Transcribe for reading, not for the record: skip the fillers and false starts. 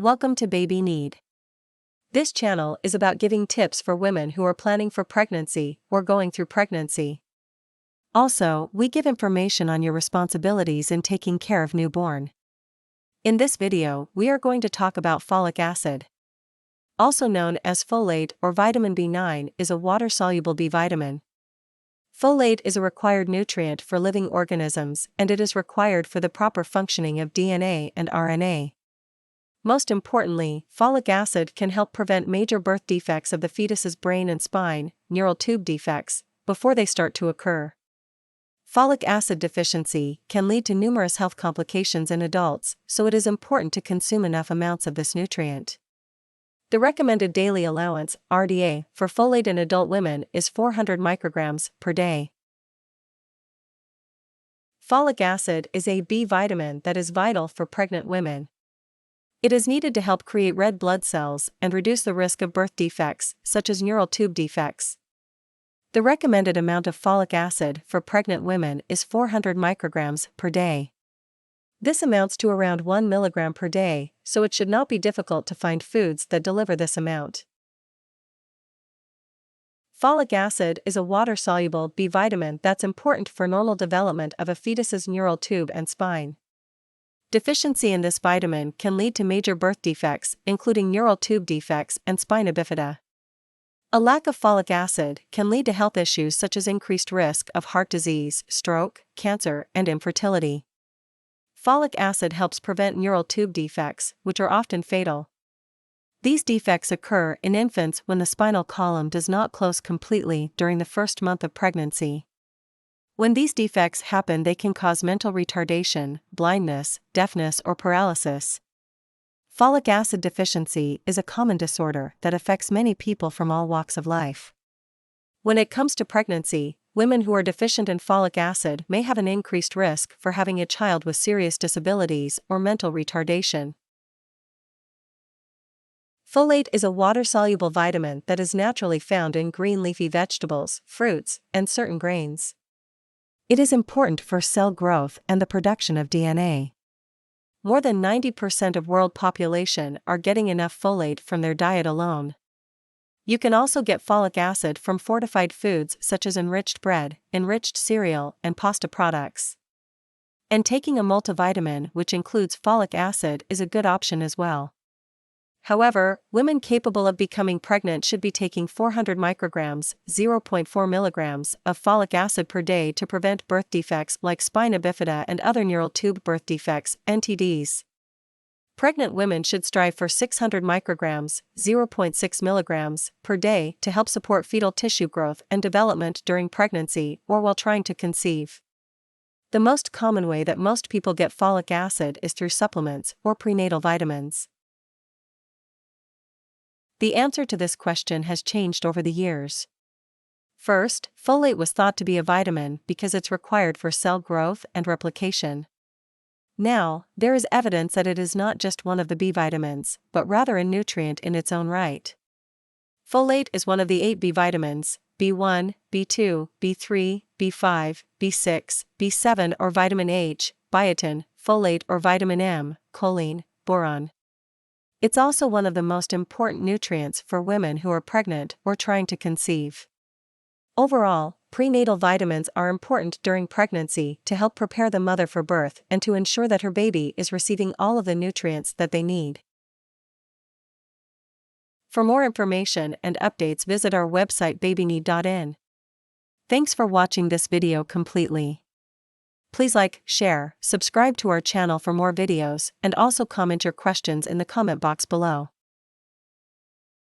Welcome to Baby Need. This channel is about giving tips for women who are planning for pregnancy or going through pregnancy. Also, we give information on your responsibilities in taking care of newborn. In this video, we are going to talk about folic acid. Also known as folate or vitamin B9 is a water-soluble B vitamin. Folate is a required nutrient for living organisms and it is required for the proper functioning of DNA and RNA. Most importantly, folic acid can help prevent major birth defects of the fetus's brain and spine, neural tube defects, before they start to occur. Folic acid deficiency can lead to numerous health complications in adults, so it is important to consume enough amounts of this nutrient. The recommended daily allowance, RDA, for folate in adult women is 400 micrograms per day. Folic acid is a B vitamin that is vital for pregnant women. It is needed to help create red blood cells and reduce the risk of birth defects, such as neural tube defects. The recommended amount of folic acid for pregnant women is 400 micrograms per day. This amounts to around 1 milligram per day, so it should not be difficult to find foods that deliver this amount. Folic acid is a water-soluble B vitamin that's important for normal development of a fetus's neural tube and spine. Deficiency in this vitamin can lead to major birth defects, including neural tube defects and spina bifida. A lack of folic acid can lead to health issues such as increased risk of heart disease, stroke, cancer, and infertility. Folic acid helps prevent neural tube defects, which are often fatal. These defects occur in infants when the spinal column does not close completely during the first month of pregnancy. When these defects happen, they can cause mental retardation, blindness, deafness, or paralysis. Folic acid deficiency is a common disorder that affects many people from all walks of life. When it comes to pregnancy, women who are deficient in folic acid may have an increased risk for having a child with serious disabilities or mental retardation. Folate is a water-soluble vitamin that is naturally found in green leafy vegetables, fruits, and certain grains. It is important for cell growth and the production of DNA. More than 90% of world population are getting enough folate from their diet alone. You can also get folic acid from fortified foods such as enriched bread, enriched cereal, and pasta products. And taking a multivitamin which includes folic acid is a good option as well. However, women capable of becoming pregnant should be taking 400 micrograms, 0.4 milligrams, of folic acid per day to prevent birth defects like spina bifida and other neural tube birth defects, NTDs. Pregnant women should strive for 600 micrograms, 0.6 milligrams, per day to help support fetal tissue growth and development during pregnancy or while trying to conceive. The most common way that most people get folic acid is through supplements or prenatal vitamins. The answer to this question has changed over the years. First, folate was thought to be a vitamin because it's required for cell growth and replication. Now, there is evidence that it is not just one of the B vitamins, but rather a nutrient in its own right. Folate is one of the 8 B vitamins: B1, B2, B3, B5, B6, B7 or vitamin H, biotin, folate or vitamin M, choline, boron. It's also one of the most important nutrients for women who are pregnant or trying to conceive. Overall, prenatal vitamins are important during pregnancy to help prepare the mother for birth and to ensure that her baby is receiving all of the nutrients that they need. For more information and updates, visit our website babyneed.in. Thanks for watching this video completely. Please like, share, subscribe to our channel for more videos, and also comment your questions in the comment box below.